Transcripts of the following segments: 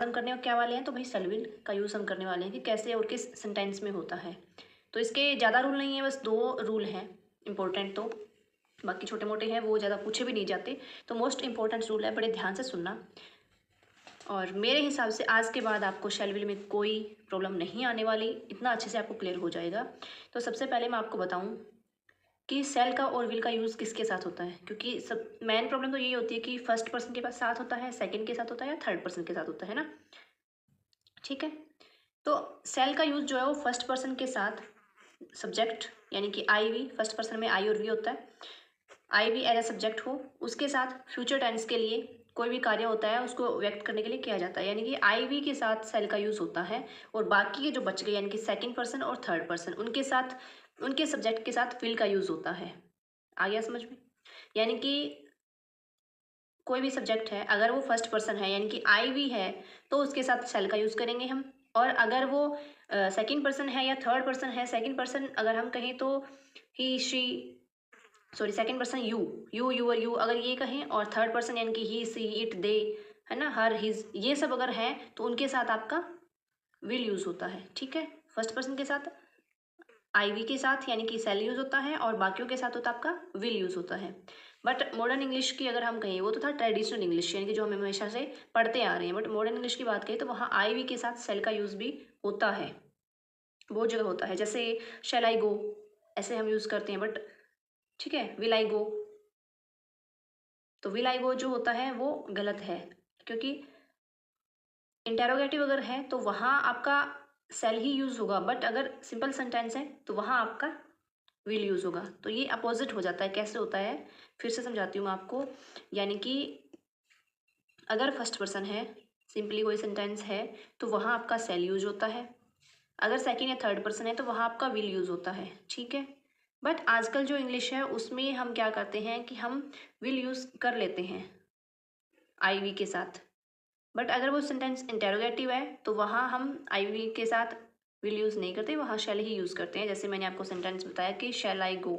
हम करने क्या वाले हैं, तो भाई shall will का यूज़ हम करने वाले हैं कि कैसे और किस सेंटेंस में होता है। तो इसके ज़्यादा रूल नहीं है, बस 2 रूल हैं इम्पोर्टेंट, तो बाकी छोटे मोटे हैं, वो ज़्यादा पूछे भी नहीं जाते। तो मोस्ट इम्पोर्टेंट रूल है, बड़े ध्यान से सुनना। और मेरे हिसाब से आज के बाद आपको shall will में कोई प्रॉब्लम नहीं आने वाली, इतना अच्छे से आपको क्लियर हो जाएगा। तो सबसे पहले मैं आपको बताऊं कि सेल का और विल का यूज़ किसके साथ होता है, क्योंकि सब मेन प्रॉब्लम तो यही होती है कि फर्स्ट पर्सन के पास साथ होता है, सेकंड के साथ होता है या थर्ड पर्सन के साथ होता है ना। ठीक है, तो सेल का यूज़ जो है वो फर्स्ट पर्सन के साथ सब्जेक्ट यानी कि आई वी, फर्स्ट पर्सन में आई और वी होता है, आई वी एज ए सब्जेक्ट हो, उसके साथ फ्यूचर टेंस के लिए कोई भी कार्य होता है उसको व्यक्त करने के लिए किया जाता है, यानी कि आई वी के साथ सेल का यूज़ होता है। और बाकी के जो बच गए यानी कि सेकंड पर्सन और थर्ड पर्सन, उनके साथ उनके सब्जेक्ट के साथ विल का यूज़ होता है। आ गया समझ में? यानी कि कोई भी सब्जेक्ट है, अगर वो फर्स्ट पर्सन है यानी कि आई वी है, तो उसके साथ सेल का यूज़ करेंगे हम। और अगर वो सेकंड पर्सन है या थर्ड पर्सन है, सेकंड पर्सन अगर हम कहें तो he she, sorry second person you, your you अगर ये कहें, और थर्ड पर्सन यानी कि ही सी इट दे, है ना, हर हिज, ये सब अगर है तो उनके साथ आपका विल यूज़ होता है। ठीक है, फर्स्ट पर्सन के साथ आई वी के साथ यानी कि सेल यूज़ होता है, और बाकियों के साथ होता है आपका विल यूज़ होता है। बट मॉडर्न इंग्लिश की अगर हम कहें, वो तो था ट्रेडिशनल इंग्लिश यानी कि जो हम हमेशा से पढ़ते आ रहे हैं, बट मॉडर्न इंग्लिश की बात करें तो वहाँ आई वी के साथ सेल का यूज़ भी होता है, बहुत जगह होता है। जैसे शैल आई गो, ऐसे हम यूज़ करते हैं, बट ठीक है, विल आई गो, तो विल आई गो जो होता है वो गलत है, क्योंकि इंटेरोगेटिव अगर है तो वहाँ आपका सेल ही यूज़ होगा, बट अगर सिंपल सेंटेंस है तो वहाँ आपका विल यूज़ होगा। तो ये अपोजिट हो जाता है। कैसे होता है, फिर से समझाती हूँ मैं आपको। यानी कि अगर फर्स्ट पर्सन है, सिंपली कोई सेंटेंस है, तो वहाँ आपका सेल यूज होता है। अगर सेकंड या थर्ड पर्सन है तो वहाँ आपका विल यूज़ होता है। ठीक है, बट आजकल जो इंग्लिश है उसमें हम क्या करते हैं कि हम विल यूज़ कर लेते हैं आई वी के साथ, बट अगर वो सेंटेंस इंटेरोगेटिव है तो वहाँ हम आई वी के साथ विल यूज़ नहीं करते, वहाँ शैल ही यूज़ करते हैं। जैसे मैंने आपको सेंटेंस बताया कि शैल आई गो,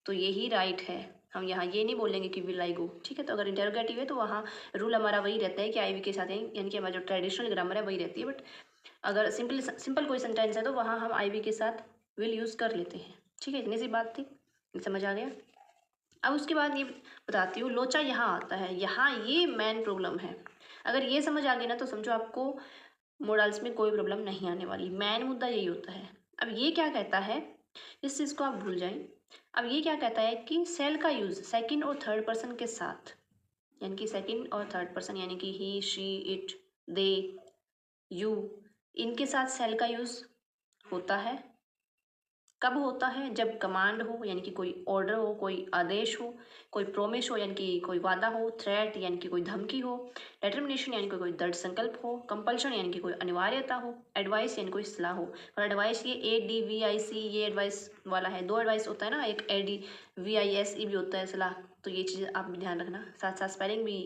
तो यही राइट है। हम यहाँ ये नहीं बोलेंगे कि विल आई गो। ठीक है, तो अगर इंटेरोगेटिव है तो वहाँ रूल हमारा वही रहता है कि आई वी के साथ यानी कि हमारा जो ट्रेडिशनल ग्रामर है वही रहती है। बट अगर सिंपल कोई सेंटेंस है तो वहाँ हम आई वी के साथ विल यूज़ कर लेते हैं। ठीक है, इतनी सी बात थी, समझ आ गया। अब उसके बाद ये बताती हूँ, लोचा यहाँ आता है, यहाँ ये मेन प्रॉब्लम है। अगर ये समझ आ गई ना तो समझो आपको मोरल्स में कोई प्रॉब्लम नहीं आने वाली। मेन मुद्दा यही होता है। अब ये क्या कहता है, इस चीज़ को आप भूल जाएं। अब ये क्या कहता है कि सेल का यूज़ सेकंड और थर्ड पर्सन के साथ, यानी कि सेकंड और थर्ड पर्सन यानी कि ही शी इट दे यू, इनके साथ सेल का यूज़ होता है। कब होता है, जब कमांड हो यानी कि कोई ऑर्डर हो, कोई आदेश हो, कोई प्रोमिस हो यानी कि कोई वादा हो, थ्रेट यानी कि कोई धमकी हो, डिटर्मिनेशन यानी कि कोई दृढ़ संकल्प हो, कंपल्शन यानी कि कोई अनिवार्यता हो, एडवाइस यानी कोई सलाह हो। और एडवाइस ये ADVIC, ये एडवाइस वाला है। 2 एडवाइस होता है ना, एक ADVISE भी होता है सलाह। तो ये चीज़ आप भी ध्यान रखना, साथ साथ स्पेलिंग भी,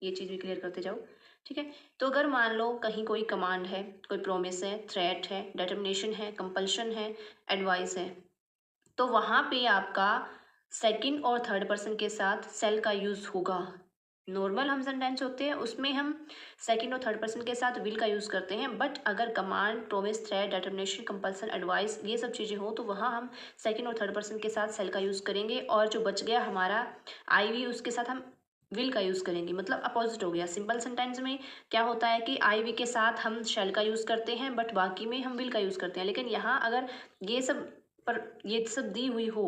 ये चीज़ भी क्लियर करते जाओ। ठीक है, तो अगर मान लो कहीं कोई कमांड है, कोई प्रोमिस है, थ्रेट है, डिटर्मिनेशन है, कंपल्शन है, एडवाइस है, तो वहाँ पे आपका सेकंड और थर्ड पर्सन के साथ सेल का यूज़ होगा। नॉर्मल हम सेंटेंस होते हैं उसमें हम सेकंड और थर्ड पर्सन के साथ विल का यूज़ करते हैं, बट अगर command, promise, threat, determination, compulsion, advice ये सब चीज़ें हो तो वहाँ हम सेकंड और थर्ड पर्सन के साथ सेल का यूज़ करेंगे, और जो बच गया हमारा आई वी, उसके साथ हम विल का यूज़ करेंगे। मतलब अपोजिट हो गया। सिंपल सेंटेंस में क्या होता है कि आई वी के साथ हम शेल का यूज़ करते हैं, बट बाकी में हम विल का यूज़ करते हैं। लेकिन यहाँ अगर ये सब पर ये सब दी हुई हो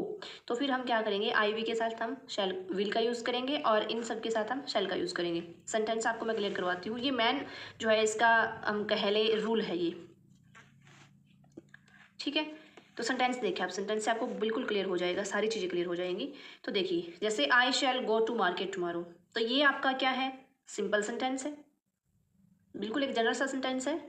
तो फिर हम क्या करेंगे, आई वी के साथ हम शेल विल का यूज़ करेंगे, और इन सब के साथ हम शेल का यूज़ करेंगे। सेंटेंस आपको मैं क्लियर करवाती हूँ। ये मेन जो है इसका हम कह ले रूल है ये। ठीक है, तो सेंटेंस देखिए आप, सेंटेंस से आपको बिल्कुल क्लियर हो जाएगा, सारी चीज़ें क्लियर हो जाएंगी। तो देखिए, जैसे आई shall go to market tomorrow, तो ये आपका क्या है, सिंपल सेंटेंस है, बिल्कुल एक जनरल सा सेंटेंस है।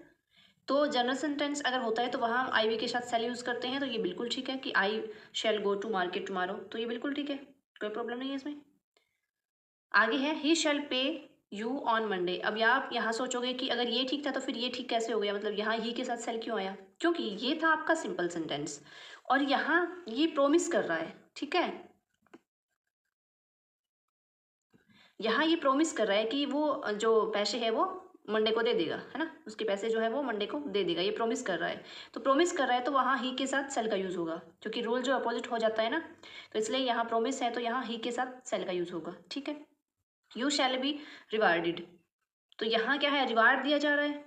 तो जनरल सेंटेंस अगर होता है तो वहाँ आई वी के साथ सेल यूज़ करते हैं, तो ये बिल्कुल ठीक है कि आई shall go to market tomorrow, तो ये बिल्कुल ठीक है, कोई प्रॉब्लम नहीं है इसमें। आगे है ही शैल पे यू ऑन मंडे। अब आप यहाँ सोचोगे कि अगर ये ठीक था तो फिर ये ठीक कैसे हो गया, मतलब यहाँ ही के साथ सेल क्यों आया, क्योंकि ये था आपका सिंपल सेंटेंस और यहाँ ये प्रोमिस कर रहा है। ठीक है, यहाँ ये प्रोमिस कर रहा है कि वो जो पैसे है वो मंडे को दे देगा, है ना, उसके पैसे जो है वो मंडे को दे देगा, ये प्रॉमिस कर रहा है। तो प्रॉमिस कर रहा है तो वहाँ ही के साथ सेल का यूज़ होगा, क्योंकि रूल जो अपोजिट हो जाता है ना, तो इसलिए यहाँ प्रॉमिस है तो यहाँ ही के साथ सेल का यूज़ होगा। ठीक है, यू शैल बी रिवार्डेड, तो यहाँ क्या है, रिवार्ड दिया जा रहा है,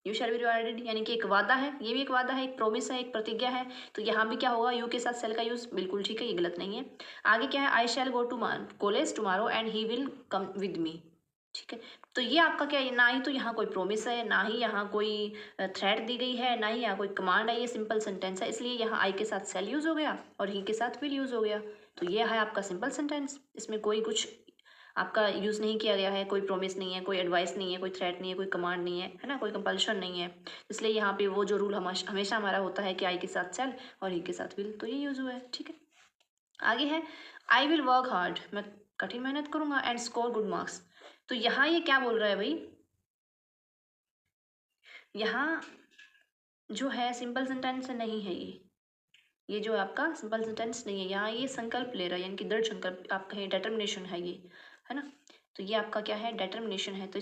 यू शैल बी रिवार्डेड, यानी कि एक वादा है, ये भी एक वादा है, एक प्रॉमिस है, एक प्रतिज्ञा है। तो यहाँ भी क्या होगा, यू के साथ सेल का यूज़, बिल्कुल ठीक है, ये गलत नहीं है। आगे क्या है, I shall go to college tomorrow and he will come with me. ठीक है, तो ये आपका क्या है, ना ही तो यहाँ कोई प्रॉमिस है, ना ही यहाँ कोई थ्रेट दी गई है, ना ही यहाँ कोई कमांड है, ये सिंपल सेंटेंस है, इसलिए यहाँ आई के साथ सेल यूज़ हो गया और ही के साथ विल यूज़ हो गया। तो ये है आपका सिंपल सेंटेंस, इसमें कोई कुछ आपका यूज़ नहीं किया गया है, कोई प्रॉमिस नहीं है, कोई एडवाइस नहीं है, कोई थ्रेट नहीं है, कोई कमांड नहीं है ना, कोई कंपल्शन नहीं है। इसलिए यहाँ पे वो जो रूल हमेशा हमारा होता है कि आई के साथ सेल और ही के साथ विल, तो ये यूज़ हुआ है। ठीक है, आगे है आई विल वर्क हार्ड, मैं कठिन मेहनत करूँगा एंड स्कोर गुड मार्क्स। तो यहाँ ये क्या बोल रहा है भाई, यहाँ जो है सिंपल सेंटेंस नहीं है, ये जो आपका सिंपल सेंटेंस नहीं है, यहाँ ये संकल्प ले रहा है, यानी कि दृढ़ संकल्प, आप कहें डेटर्मिनेशन है ये, है ना। तो ये आपका क्या है, डेटर्मिनेशन है, तो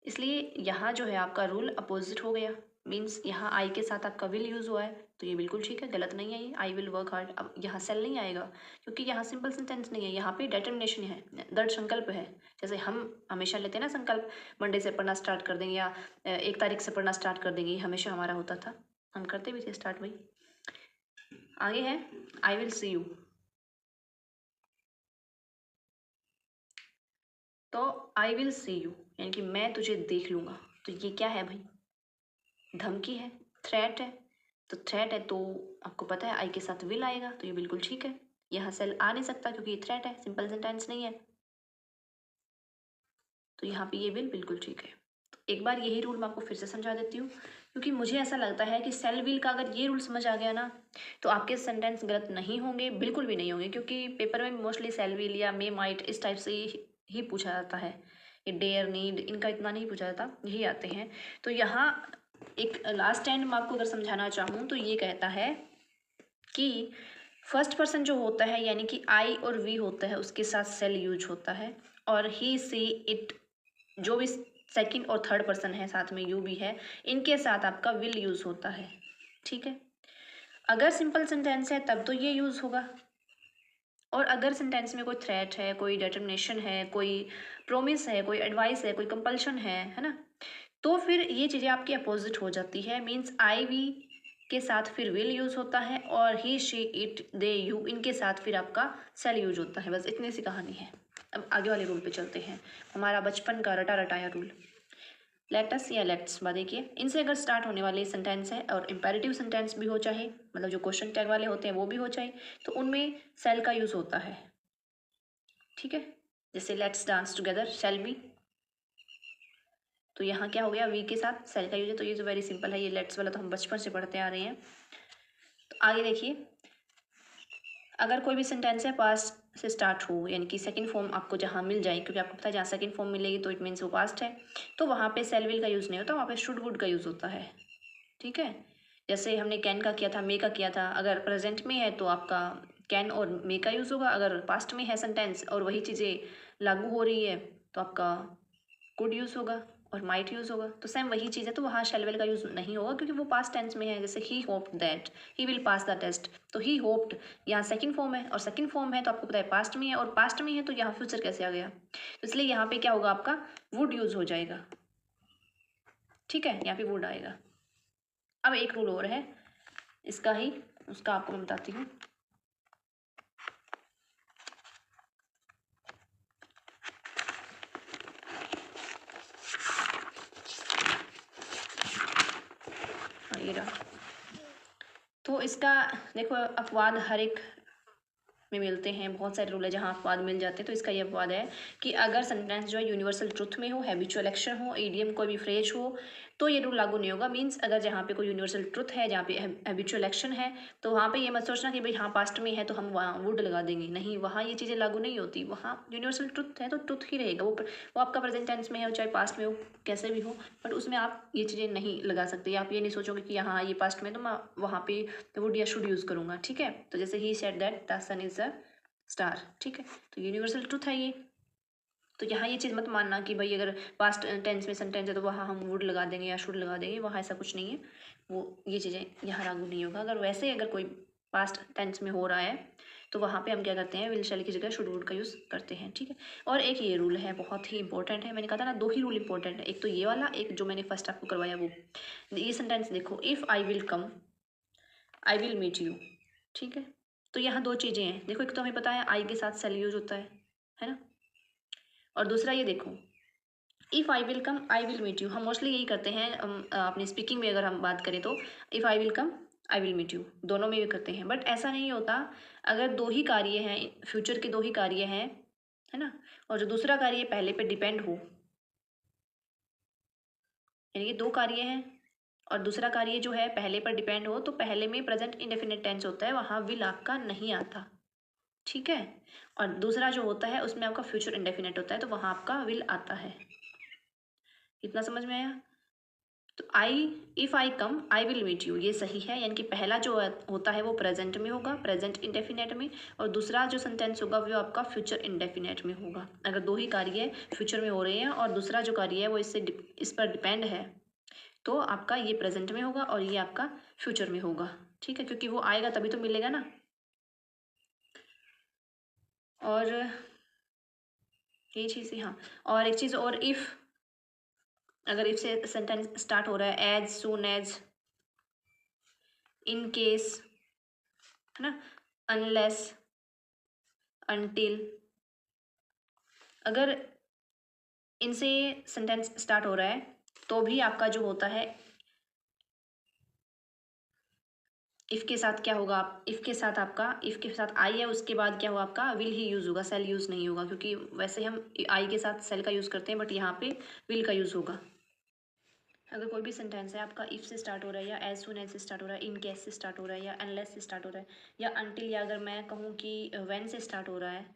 इसलिए यहाँ जो है आपका रूल अपोजिट हो गया, मीन्स यहाँ आई के साथ आपका विल यूज़ हुआ है, तो ये बिल्कुल ठीक है, गलत नहीं है ये, आई विल वर्क हार्ड। अब यहाँ सेल नहीं आएगा क्योंकि यहाँ सिंपल सेंटेंस नहीं है, यहाँ पे डेटर्मिनेशन है, दृढ़ संकल्प है। जैसे हम हमेशा लेते हैं ना संकल्प, मंडे से पढ़ना स्टार्ट कर देंगे या 1 तारीख से पढ़ना स्टार्ट कर देंगे, ये हमेशा हमारा होता था, हम करते भी थे स्टार्ट भाई। आगे है आई विल सी यू, तो आई विल सी यू यानी कि मैं तुझे देख लूँगा, तो ये क्या है भाई, धमकी है, थ्रेट है। तो थ्रेट है तो आपको पता है आई के साथ विल आएगा, तो ये बिल्कुल ठीक है। यहाँ सेल आ नहीं सकता क्योंकि ये थ्रेट है, सिंपल सेंटेंस नहीं है, तो यहाँ पे ये विल बिल्कुल ठीक है। तो एक बार यही रूल मैं आपको फिर से समझा देती हूँ, क्योंकि मुझे ऐसा लगता है कि सेल विल का अगर ये रूल समझ आ गया ना, तो आपके सेंटेंस गलत नहीं होंगे, बिल्कुल भी नहीं होंगे, क्योंकि पेपर में मोस्टली सेल विल या मे माइट इस टाइप से ही पूछा जाता है, ये डेयर नीड इनका इतना नहीं पूछा जाता, यही आते हैं। तो यहाँ एक लास्ट एंड मैं आपको अगर समझाना चाहूँ तो ये कहता है कि फर्स्ट पर्सन जो होता है यानी कि आई और वी होता है, उसके साथ सेल यूज होता है, और ही सी इट जो भी सेकंड और थर्ड पर्सन है, साथ में यू भी है, इनके साथ आपका विल यूज होता है। ठीक है, अगर सिंपल सेंटेंस है तब तो ये यूज होगा, और अगर सेंटेंस में कोई थ्रेट है, कोई डिटर्मिनेशन है, कोई प्रोमिस है, कोई एडवाइस है, कोई कंपल्शन है ना, तो फिर ये चीज़ें आपकी अपोजिट हो जाती है। मीन्स आई वी के साथ फिर विल यूज होता है, और ही शी इट दे यू इनके साथ फिर आपका सेल यूज होता है। बस इतनी सी कहानी है। अब आगे वाले रूल पे चलते हैं, हमारा बचपन का रटा रटाया रूल। लेटस या लेट्स बा, देखिए इनसे अगर स्टार्ट होने वाले सेंटेंस है और इम्पेरेटिव सेंटेंस भी हो, चाहे मतलब जो क्वेश्चन टैग वाले होते हैं वो भी हो चाहे, तो उनमें सेल का यूज होता है। ठीक है, जैसे let's dance together, shall be, तो यहाँ क्या हो गया, वी के साथ सेल का यूज है, तो ये जो वेरी सिंपल है, ये लेट्स वाला तो हम बचपन से पढ़ते आ रहे हैं। तो आगे देखिए, अगर कोई भी सेंटेंस है पास्ट से स्टार्ट हो, यानी कि सेकंड फॉर्म आपको जहाँ मिल जाए, क्योंकि आपको पता है जहाँ सेकंड फॉर्म मिलेगी तो इट मीन्स वो पास्ट है, तो वहाँ पे सेल विल का यूज़ नहीं होता, वहाँ पे शुड वुड का यूज़ होता है। ठीक है, जैसे हमने कैन का किया था, मे का किया था, अगर प्रेजेंट में है तो आपका कैन और मे का यूज़ होगा, अगर पास्ट में है सेंटेंस और वही चीज़ें लागू हो रही है तो आपका कुड यूज़ होगा और माइट यूज़ होगा। तो सेम वही चीज़ है, तो वहाँ शैल विल का यूज़ नहीं होगा क्योंकि वो पास्ट टेंस में है। जैसे he hoped that he will pass the test, तो ही होप्ड यहाँ सेकंड फॉर्म है, और सेकंड फॉर्म है तो आपको पता है पास्ट में है, और पास्ट में है तो यहाँ फ्यूचर कैसे आ गया, तो इसलिए यहाँ पे क्या होगा, आपका वुड यूज़ हो जाएगा। ठीक है, यहाँ पे वुड आएगा। अब एक रूल और है इसका ही, उसका आपको मैं बताती हूँ। ये रहा, तो इसका देखो अपवाद हर एक में मिलते हैं, बहुत सारे रूल है जहाँ अपवाद मिल जाते हैं। तो इसका ये अपवाद है कि अगर सेंटेंस जो है यूनिवर्सल ट्रुथ में हो, हैबिचुअल एक्शन हो, ईडियम कोई भी फ्रेज हो, तो ये रूल लागू नहीं होगा। मीन्स अगर जहाँ पे कोई यूनिवर्सल ट्रुथ है, जहाँ पे हैबिचुअल एक्शन है, तो वहाँ पे ये मत सोचना कि भाई हाँ पास्ट में है तो हम वहाँ वुड लगा देंगे, नहीं, वहाँ ये चीज़ें लागू नहीं होती। वहाँ यूनिवर्सल ट्रुथ है तो ट्रुथ ही रहेगा, वो आपका प्रेजेंट टेंस में हो चाहे पास्ट में हो, कैसे भी हो, बट उसमें आप ये चीज़ें नहीं लगा सकते। आप ये नहीं सोचोगे कि यहाँ ये पास्ट में तो मैं वहाँ पे वुड या शुड यूज़ करूँगा। ठीक है, तो जैसे he said that the sun is a star. ठीक है, तो यूनिवर्सल ट्रूथ है ये। तो यहाँ ये चीज़ मत मानना कि भाई अगर पास्ट टेंस में सेंटेंस है तो वहाँ हम वुड लगा देंगे या शुड लगा देंगे, वहाँ ऐसा कुछ नहीं है। वो ये चीज़ें यहाँ लागू नहीं होगा। अगर वैसे अगर कोई पास्ट टेंस में हो रहा है तो वहाँ पे हम क्या करते हैं, विल शैल की जगह शुड वुड का यूज़ करते हैं, ठीक है। और एक ये रूल है, बहुत ही इंपॉर्टेंट है। मैंने कहा था ना 2 ही रूल इंपॉर्टेंट है, एक तो ये वाला, एक जो मैंने फर्स्ट आपको करवाया वो। ये सेंटेंस देखो, if I will come I will meet you, ठीक है। तो यहाँ 2 चीज़ें हैं। देखो, एक तो हमें पता है आई के साथ सेल यूज होता है ना। और दूसरा ये देखो, if I will come I will meet you, हम मोस्टली यही करते हैं। अपनी स्पीकिंग में अगर हम बात करें तो if I will come I will meet you, दोनों में भी करते हैं। बट ऐसा नहीं होता। अगर 2 ही कार्य हैं, फ्यूचर के 2 ही कार्य हैं, है ना, और जो दूसरा कार्य पहले पे डिपेंड हो, यानी कि 2 कार्य हैं और दूसरा कार्य जो है पहले पर डिपेंड हो, तो पहले में प्रेजेंट इंडेफिनिट टेंस होता है, वहाँ विल आपका नहीं आता, ठीक है। और दूसरा जो होता है उसमें आपका फ्यूचर इंडेफिनिट होता है, तो वहाँ आपका विल आता है। इतना समझ में आया। तो if I come I will meet you, ये सही है। यानी कि पहला जो होता है वो प्रेजेंट में होगा, प्रेजेंट इंडेफिनेट में, और दूसरा जो सेंटेंस होगा वो आपका फ्यूचर इंडेफिनेट में होगा। अगर 2 ही कार्य फ्यूचर में हो रहे हैं और दूसरा जो कार्य है वो इस पर डिपेंड है, तो आपका ये प्रेजेंट में होगा और ये आपका फ्यूचर में होगा, ठीक है, क्योंकि वो आएगा तभी तो मिलेगा ना। और ये चीज़, हाँ, और एक चीज़ और, इफ़, अगर इफ से सेंटेंस स्टार्ट हो रहा है, as soon as, in case, है ना, अनलेस, अनटिल, अगर इनसे सेंटेंस स्टार्ट हो रहा है तो भी आपका जो होता है इफ़ के साथ क्या होगा, आप इफ़ के साथ आपका इफ़ के साथ आई है, उसके बाद क्या होगा आपका विल ही यूज़ होगा, सेल यूज़ नहीं होगा, क्योंकि वैसे हम आई के साथ सेल का यूज़ करते हैं, बट यहाँ पे विल का यूज़ होगा। अगर कोई भी सेंटेंस है आपका इफ़ से स्टार्ट हो रहा है, या एज सुन एज से स्टार्ट हो रहा है, इन केस से स्टार्ट हो रहा है, या अनलेस से स्टार्ट हो रहा है, या अनटिल, या अगर मैं कहूँ कि व्हेन से स्टार्ट हो रहा है,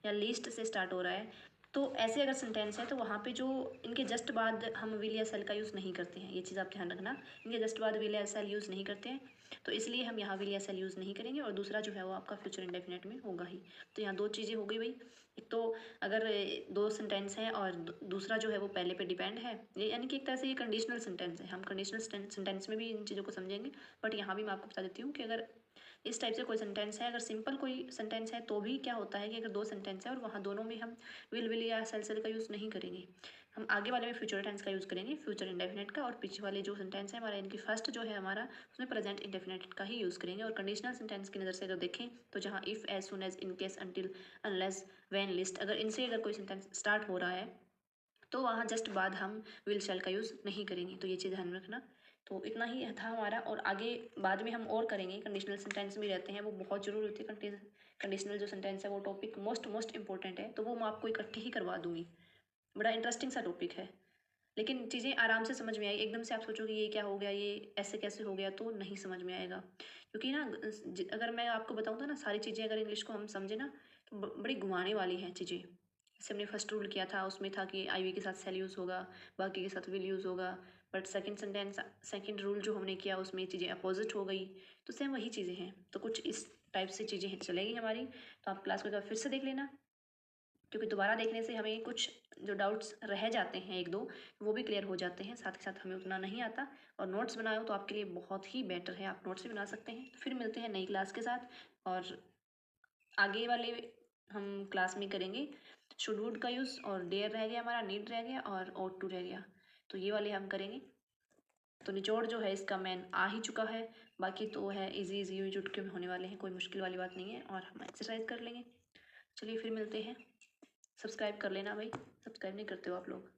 या लीस्ट से स्टार्ट हो रहा है, तो ऐसे अगर सेंटेंस है तो वहाँ पे जो इनके जस्ट बाद हम विल या सेल का यूज़ नहीं करते हैं। ये चीज़ आप ध्यान रखना, इनके जस्ट बाद विल या सेल यूज़ नहीं करते हैं, तो इसलिए हम यहाँ विल या सेल यूज़ नहीं करेंगे। और दूसरा जो है वो आपका फ्यूचर इंडेफिनेट में होगा ही। तो यहाँ 2 चीज़ें हो गई भाई। एक तो अगर 2 सेंटेंस हैं और दूसरा जो है वो पहले पे डिपेंड है, ये यानी कि एक तरह से ये कंडीशनल सेंटेंस है। हम कंडीशनल सेंटेंस में भी इन चीज़ों को समझेंगे, बट यहाँ भी मैं आपको बता देती हूँ कि अगर इस टाइप से कोई सेंटेंस है, अगर सिंपल कोई सेंटेंस है तो भी क्या होता है कि अगर 2 सेंटेंस है और वहाँ दोनों में हम विल या सेल का यूज़ नहीं करेंगे, हम आगे वाले में फ्यूचर टेंस का यूज़ करेंगे, फ्यूचर इंडेफिनेट का, और पीछे वाले जो सेंटेंस है हमारा, इनकी फर्स्ट जो है हमारा, उसमें प्रेजेंट इंडेफिनेट का ही यूज़ करेंगे। और कंडीशनल सेंटेंस की नज़र से अगर देखें तो जहाँ if, as soon as, in case, until, unless, when, list, अगर इनसे अगर कोई सेंटेंस स्टार्ट हो रहा है तो वहाँ जस्ट बाद हम विल शैल का यूज़ नहीं करेंगे। तो ये चीज़ ध्यान में रखना। तो इतना ही था हमारा, और आगे बाद में हम और करेंगे। कंडीशनल सेंटेंस में रहते हैं, वो बहुत ज़रूरी होती है। कंडीशनल जो सेंटेंस है वो टॉपिक मोस्ट इंपॉर्टेंट है, तो वो मैं आपको इकट्ठे ही करवा दूँगी। बड़ा इंटरेस्टिंग सा टॉपिक है, लेकिन चीज़ें आराम से समझ में आई। एकदम से आप सोचोगे ये क्या हो गया, ये ऐसे कैसे हो गया, तो नहीं समझ में आएगा। क्योंकि ना अगर मैं आपको बताऊँ तो ना, सारी चीज़ें अगर इंग्लिश को हम समझे ना तो बड़ी घुमाने वाली हैं चीज़ें। जैसे हमने फर्स्ट रूल किया था, उसमें था कि आई वी के साथ सेल यूज़ होगा, बाकी के साथ विल यूज़ होगा। बट सेकंड रूल जो हमने किया उसमें चीज़ें अपोजिट हो गई। तो सेम वही चीज़ें हैं, तो कुछ इस टाइप से चीज़ें चलेगी हमारी। तो आप क्लास को एक बार फिर से देख लेना, क्योंकि दोबारा देखने से हमें कुछ जो डाउट्स रह जाते हैं, 1-2, वो भी क्लियर हो जाते हैं। साथ ही साथ हमें उतना नहीं आता। और नोट्स बनाए हो तो आपके लिए बहुत ही बेटर है, आप नोट्स भी बना सकते हैं। फिर मिलते हैं नई क्लास के साथ, और आगे वाले हम क्लास में करेंगे शुड वुड का यूज़, और डेयर रह गया हमारा, नीड रह गया, और ought to रह गया। तो ये वाले हम करेंगे। तो निचोड़ जो है इसका मेन आ ही चुका है, बाकी तो है इजी यूज उठ के होने वाले हैं, कोई मुश्किल वाली बात नहीं है, और हम एक्सरसाइज कर लेंगे। चलिए फिर मिलते हैं। सब्सक्राइब कर लेना भाई, सब्सक्राइब नहीं करते हो आप लोग।